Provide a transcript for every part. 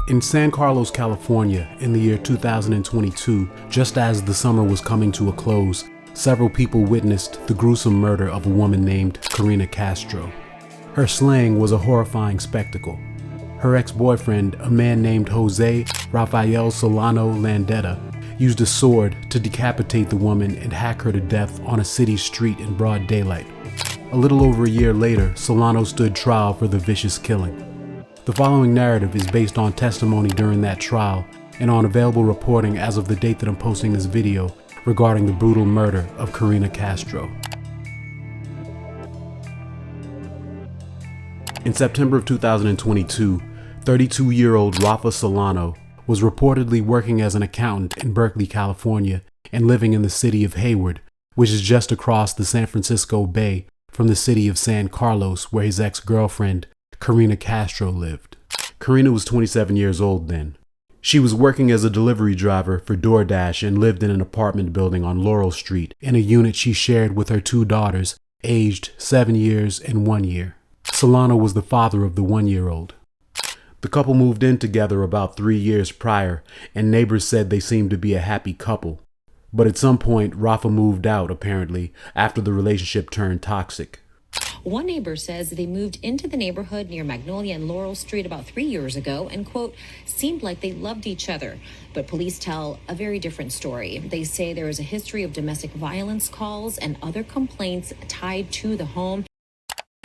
In San Carlos, California, in the year 2022, just as the summer was coming to a close, several people witnessed the gruesome murder of a woman named Karina Castro. Her slaying was a horrifying spectacle. Her ex-boyfriend, a man named Jose Rafael Solano Landaeta, used a sword to decapitate the woman and hack her to death on a city street in broad daylight. A little over a year later, Solano stood trial for the vicious killing. The following narrative is based on testimony during that trial and on available reporting as of the date that I'm posting this video regarding the brutal murder of Karina Castro. In September of 2022, 32-year-old Rafa Solano was reportedly working as an accountant in Berkeley, California, and living in the city of Hayward, which is just across the San Francisco Bay from the city of San Carlos, where his ex-girlfriend, Karina Castro, lived. Karina was 27 years old then. She was working as a delivery driver for DoorDash and lived in an apartment building on Laurel Street in a unit she shared with her two daughters, aged 7 years and 1 year. Solano was the father of the 1-year-old. The couple moved in together about 3 years prior, and neighbors said they seemed to be a happy couple. But at some point, Rafa moved out, apparently, after the relationship turned toxic. One neighbor says they moved into the neighborhood near Magnolia and Laurel Street about 3 years ago and, quote, seemed like they loved each other. But police tell a very different story. They say there is a history of domestic violence calls and other complaints tied to the home.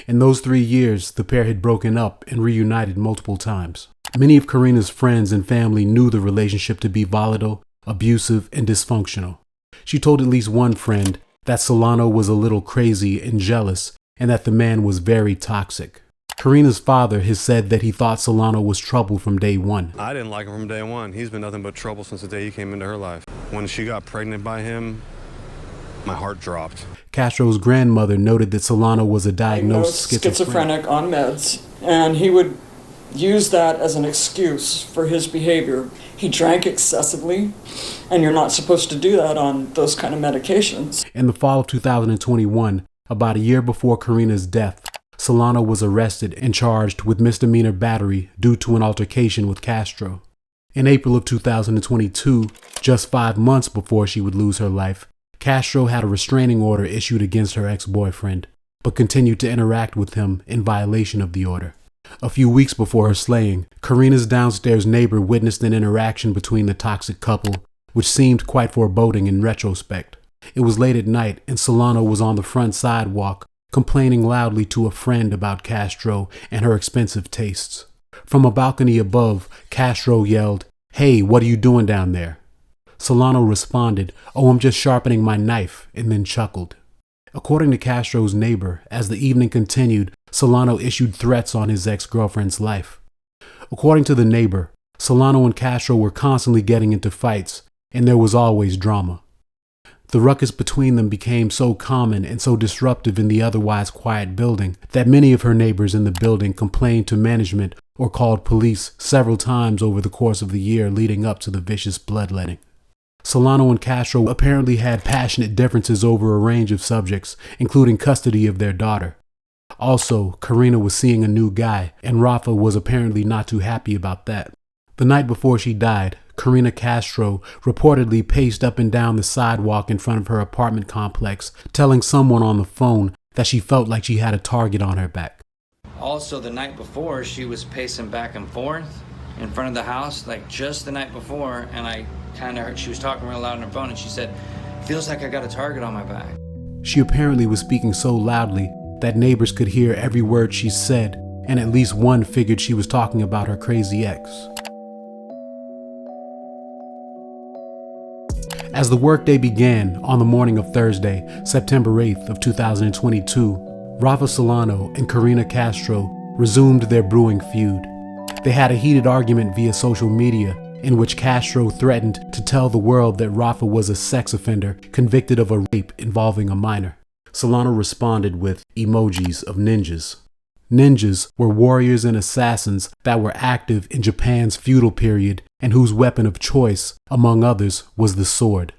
In those 3 years, the pair had broken up and reunited multiple times. Many of Karina's friends and family knew the relationship to be volatile, abusive, and dysfunctional. She told at least one friend that Solano was a little crazy and jealous, and that the man was very toxic. Karina's father has said that he thought Solano was trouble from day one. I didn't like him from day one. He's been nothing but trouble since the day he came into her life. When she got pregnant by him, my heart dropped. Castro's grandmother noted that Solano was a diagnosed schizophrenic on meds, and he would use that as an excuse for his behavior. He drank excessively, and you're not supposed to do that on those kind of medications. In the fall of 2021, about a year before Karina's death, Solano was arrested and charged with misdemeanor battery due to an altercation with Castro. In April of 2022, just 5 months before she would lose her life, Castro had a restraining order issued against her ex-boyfriend, but continued to interact with him in violation of the order. A few weeks before her slaying, Karina's downstairs neighbor witnessed an interaction between the toxic couple, which seemed quite foreboding in retrospect. It was late at night, and Solano was on the front sidewalk, complaining loudly to a friend about Castro and her expensive tastes. From a balcony above, Castro yelled, "Hey, what are you doing down there?" Solano responded, "Oh, I'm just sharpening my knife," and then chuckled. According to Castro's neighbor, as the evening continued, Solano issued threats on his ex-girlfriend's life. According to the neighbor, Solano and Castro were constantly getting into fights, and there was always drama. The ruckus between them became so common and so disruptive in the otherwise quiet building that many of her neighbors in the building complained to management or called police several times over the course of the year leading up to the vicious bloodletting. Solano and Castro apparently had passionate differences over a range of subjects, including custody of their daughter. Also, Karina was seeing a new guy, and Rafa was apparently not too happy about that. The night before she died, Karina Castro reportedly paced up and down the sidewalk in front of her apartment complex, telling someone on the phone that she felt like she had a target on her back. Also, the night before, she was pacing back and forth in front of the house, like just the night before, and I kind of heard she was talking real loud on her phone, and she said, "Feels like I got a target on my back." She apparently was speaking so loudly that neighbors could hear every word she said, and at least one figured she was talking about her crazy ex. As the workday began on the morning of Thursday, September 8th of 2022, Rafa Solano and Karina Castro resumed their brewing feud. They had a heated argument via social media in which Castro threatened to tell the world that Rafa was a sex offender convicted of a rape involving a minor. Solano responded with emojis of ninjas. Ninjas were warriors and assassins that were active in Japan's feudal period and whose weapon of choice, among others, was the sword.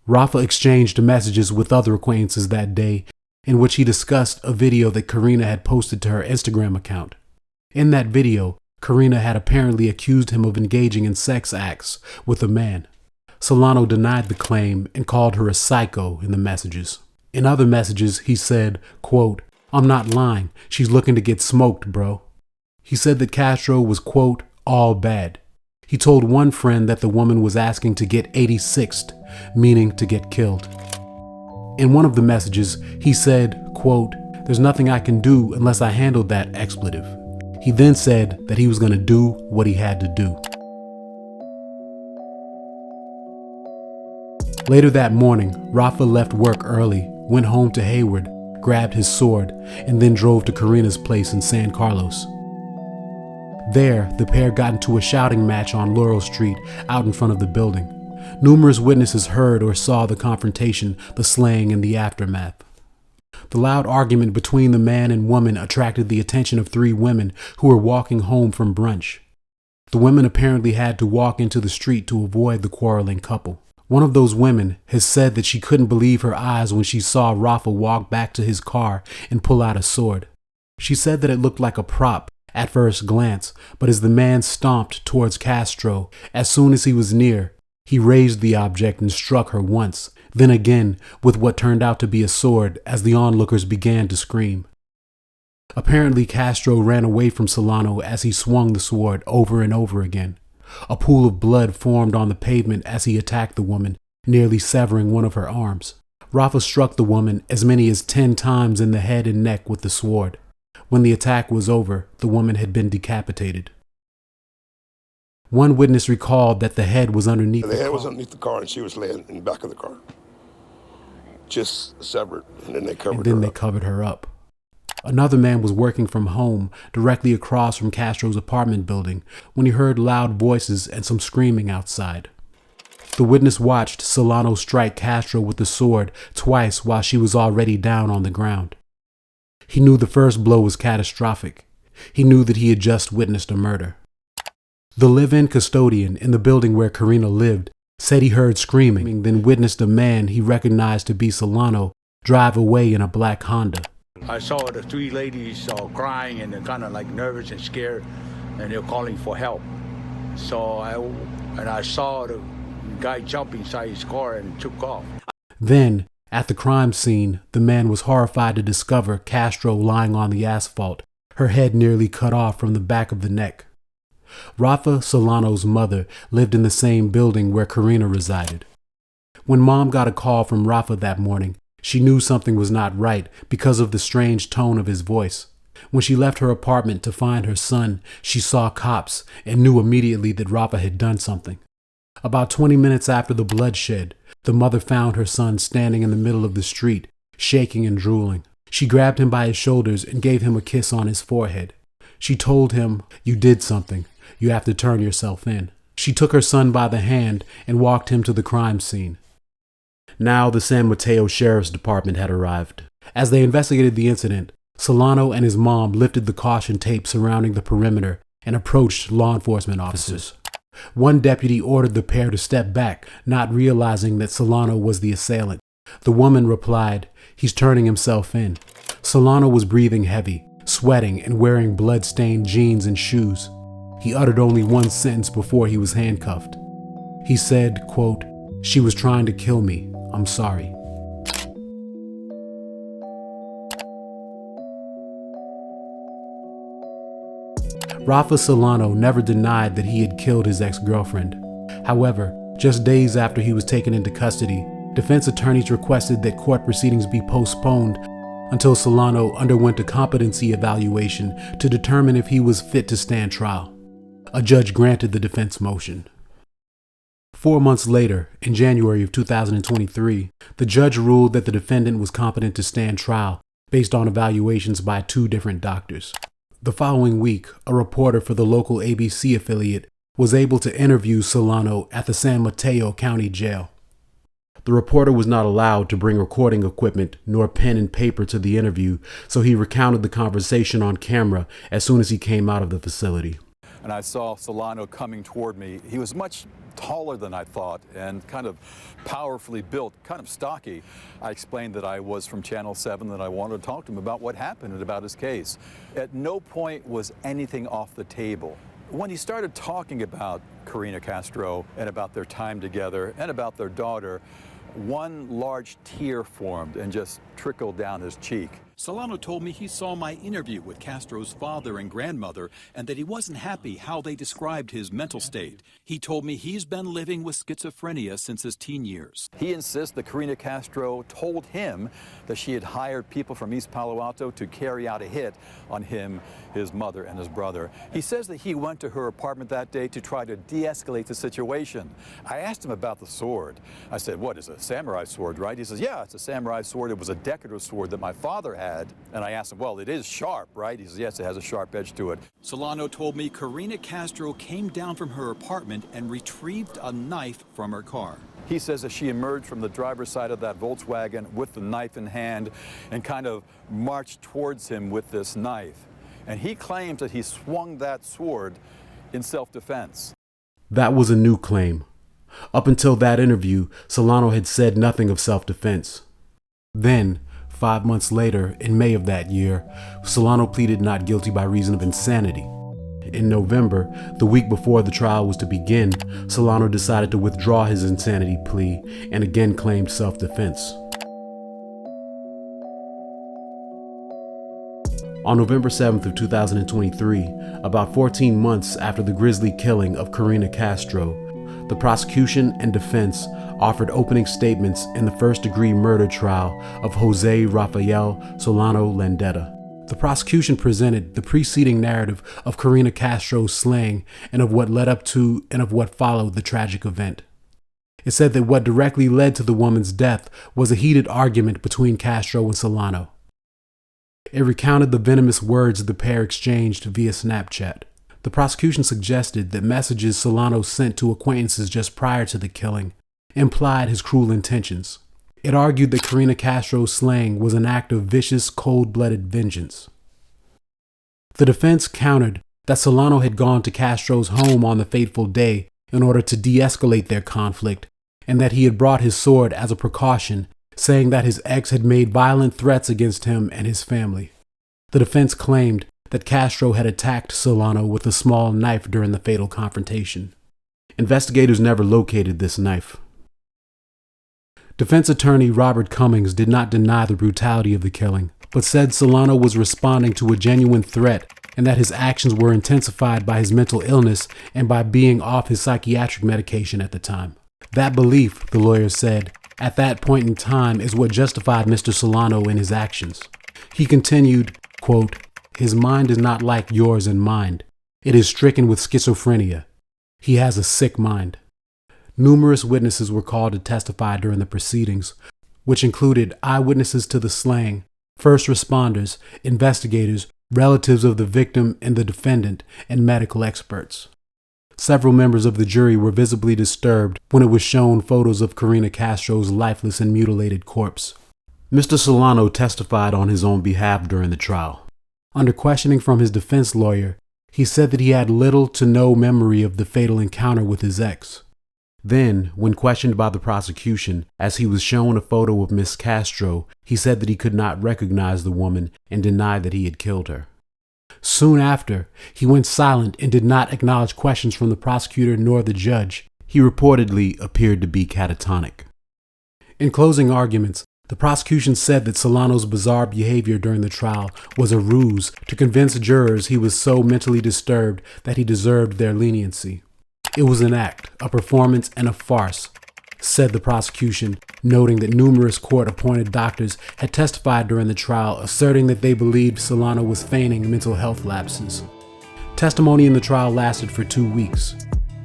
Rafa exchanged messages with other acquaintances that day in which he discussed a video that Karina had posted to her Instagram account. In that video, Karina had apparently accused him of engaging in sex acts with a man. Solano denied the claim and called her a psycho in the messages. In other messages, he said, quote, "I'm not lying. She's looking to get smoked, bro." He said that Castro was, quote, "all bad." He told one friend that the woman was asking to get 86th, meaning to get killed. In one of the messages, he said, quote, "There's nothing I can do unless I handle that expletive." He then said that he was going to do what he had to do. Later that morning, Rafa left work early, went home to Hayward, grabbed his sword, and then drove to Karina's place in San Carlos. There, the pair got into a shouting match on Laurel Street out in front of the building. Numerous witnesses heard or saw the confrontation, the slaying, and the aftermath. The loud argument between the man and woman attracted the attention of 3 women who were walking home from brunch. The women apparently had to walk into the street to avoid the quarreling couple. One of those women has said that she couldn't believe her eyes when she saw Rafa walk back to his car and pull out a sword. She said that it looked like a prop at first glance, but as the man stomped towards Castro, as soon as he was near, he raised the object and struck her once, then again with what turned out to be a sword as the onlookers began to scream. Apparently, Castro ran away from Solano as he swung the sword over and over again. A pool of blood formed on the pavement as he attacked the woman, nearly severing one of her arms. Rafa struck the woman as many as 10 times in the head and neck with the sword. When the attack was over, the woman had been decapitated. One witness recalled that the head was underneath the car. The head was underneath the car and she was laying in the back of the car. Just severed, and then they covered her up. Another man was working from home directly across from Castro's apartment building when he heard loud voices and some screaming outside. The witness watched Solano strike Castro with the sword twice while she was already down on the ground. He knew the first blow was catastrophic. He knew that he had just witnessed a murder. The live-in custodian in the building where Karina lived said he heard screaming, then witnessed a man he recognized to be Solano drive away in a black Honda. I saw the 3 ladies crying and they're kind of like nervous and scared, and they're calling for help. So I saw the guy jump inside his car and took off. Then, at the crime scene, the man was horrified to discover Castro lying on the asphalt, her head nearly cut off from the back of the neck. Rafa, Solano's mother, lived in the same building where Karina resided. When Mom got a call from Rafa that morning, she knew something was not right because of the strange tone of his voice. When she left her apartment to find her son, she saw cops and knew immediately that Rafa had done something. About 20 minutes after the bloodshed, the mother found her son standing in the middle of the street, shaking and drooling. She grabbed him by his shoulders and gave him a kiss on his forehead. She told him, "You did something. You have to turn yourself in." She took her son by the hand and walked him to the crime scene. Now the San Mateo Sheriff's Department had arrived. As they investigated the incident, Solano and his mom lifted the caution tape surrounding the perimeter and approached law enforcement officers. One deputy ordered the pair to step back, not realizing that Solano was the assailant. The woman replied, "He's turning himself in." Solano was breathing heavy, sweating, and wearing blood-stained jeans and shoes. He uttered only one sentence before he was handcuffed. He said, quote, "She was trying to kill me. I'm sorry." Rafa Solano never denied that he had killed his ex-girlfriend. However, just days after he was taken into custody, defense attorneys requested that court proceedings be postponed until Solano underwent a competency evaluation to determine if he was fit to stand trial. A judge granted the defense motion. 4 months later, in January of 2023, the judge ruled that the defendant was competent to stand trial based on evaluations by 2 different doctors. The following week, a reporter for the local ABC affiliate was able to interview Solano at the San Mateo County Jail. The reporter was not allowed to bring recording equipment nor pen and paper to the interview, so he recounted the conversation on camera as soon as he came out of the facility. And I saw Solano coming toward me. He was much taller than I thought and kind of powerfully built, kind of stocky. I explained that I was from Channel 7, that I wanted to talk to him about what happened and about his case. At no point was anything off the table. When he started talking about Karina Castro and about their time together and about their daughter, one large tear formed and just trickled down his cheek. Solano told me he saw my interview with Castro's father and grandmother and that he wasn't happy how they described his mental state. He told me he's been living with schizophrenia since his teen years. He insists that Karina Castro told him that she had hired people from East Palo Alto to carry out a hit on him, his mother, and his brother. He says that he went to her apartment that day to try to de-escalate the situation. I asked him about the sword. I said, what is it, a samurai sword, right? He says, yeah, it's a samurai sword. It was a decorative sword that my father had. And I asked him, well, it is sharp, right? He says, yes, it has a sharp edge to it. Solano told me Karina Castro came down from her apartment and retrieved a knife from her car. He says that she emerged from the driver's side of that Volkswagen with the knife in hand and kind of marched towards him with this knife. And he claims that he swung that sword in self-defense. That was a new claim. Up until that interview, Solano had said nothing of self-defense. Then, 5 months later, in May of that year, Solano pleaded not guilty by reason of insanity. In November, the week before the trial was to begin, Solano decided to withdraw his insanity plea and again claimed self-defense. On November 7th of 2023, about 14 months after the grisly killing of Karina Castro, the prosecution and defense offered opening statements in the first-degree murder trial of Jose Rafael Solano Landaeta. The prosecution presented the preceding narrative of Karina Castro's slaying and of what led up to and of what followed the tragic event. It said that what directly led to the woman's death was a heated argument between Castro and Solano. It recounted the venomous words the pair exchanged via Snapchat. The prosecution suggested that messages Solano sent to acquaintances just prior to the killing implied his cruel intentions. It argued that Karina Castro's slaying was an act of vicious, cold-blooded vengeance. The defense countered that Solano had gone to Castro's home on the fateful day in order to de-escalate their conflict, and that he had brought his sword as a precaution, saying that his ex had made violent threats against him and his family. The defense claimed that Castro had attacked Solano with a small knife during the fatal confrontation. Investigators never located this knife. Defense attorney Robert Cummings did not deny the brutality of the killing, but said Solano was responding to a genuine threat and that his actions were intensified by his mental illness and by being off his psychiatric medication at the time. That belief, the lawyer said, at that point in time is what justified Mr. Solano in his actions. He continued, quote, "His mind is not like yours and mine. It is stricken with schizophrenia. He has a sick mind." Numerous witnesses were called to testify during the proceedings, which included eyewitnesses to the slaying, first responders, investigators, relatives of the victim and the defendant, and medical experts. Several members of the jury were visibly disturbed when it was shown photos of Karina Castro's lifeless and mutilated corpse. Mr. Solano testified on his own behalf during the trial. Under questioning from his defense lawyer, he said that he had little to no memory of the fatal encounter with his ex. Then, when questioned by the prosecution, as he was shown a photo of Miss Castro, he said that he could not recognize the woman and denied that he had killed her. Soon after, he went silent and did not acknowledge questions from the prosecutor nor the judge. He reportedly appeared to be catatonic. In closing arguments, the prosecution said that Solano's bizarre behavior during the trial was a ruse to convince jurors he was so mentally disturbed that he deserved their leniency. It was an act, a performance, and a farce, said the prosecution, noting that numerous court-appointed doctors had testified during the trial, asserting that they believed Solano was feigning mental health lapses. Testimony in the trial lasted for 2 weeks.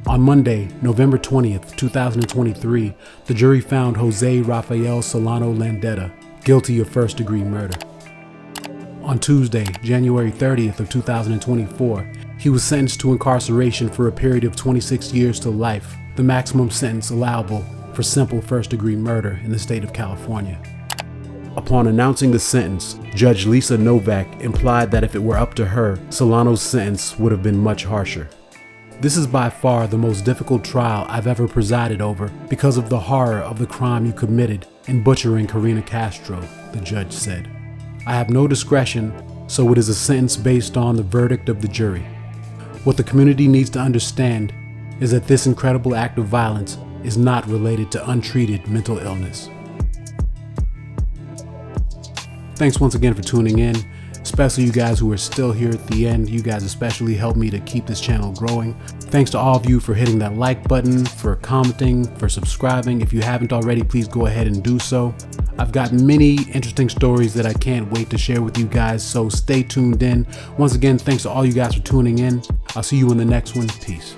On Monday, November 20th, 2023, the jury found Jose Rafael Solano Landaeta guilty of first-degree murder. On Tuesday, January 30th of 2024, he was sentenced to incarceration for a period of 26 years to life, the maximum sentence allowable for simple first-degree murder in the state of California. Upon announcing the sentence, Judge Lisa Novak implied that if it were up to her, Solano's sentence would have been much harsher. This is by far the most difficult trial I've ever presided over because of the horror of the crime you committed in butchering Karina Castro, the judge said. I have no discretion, so it is a sentence based on the verdict of the jury. What the community needs to understand is that this incredible act of violence is not related to untreated mental illness. Thanks once again for tuning in, especially you guys who are still here at the end. You guys especially help me to keep this channel growing. Thanks to all of you for hitting that like button, for commenting, for subscribing. If you haven't already, please go ahead and do so. I've got many interesting stories that I can't wait to share with you guys, so stay tuned in. Once again, thanks to all you guys for tuning in. I'll see you in the next one. Peace.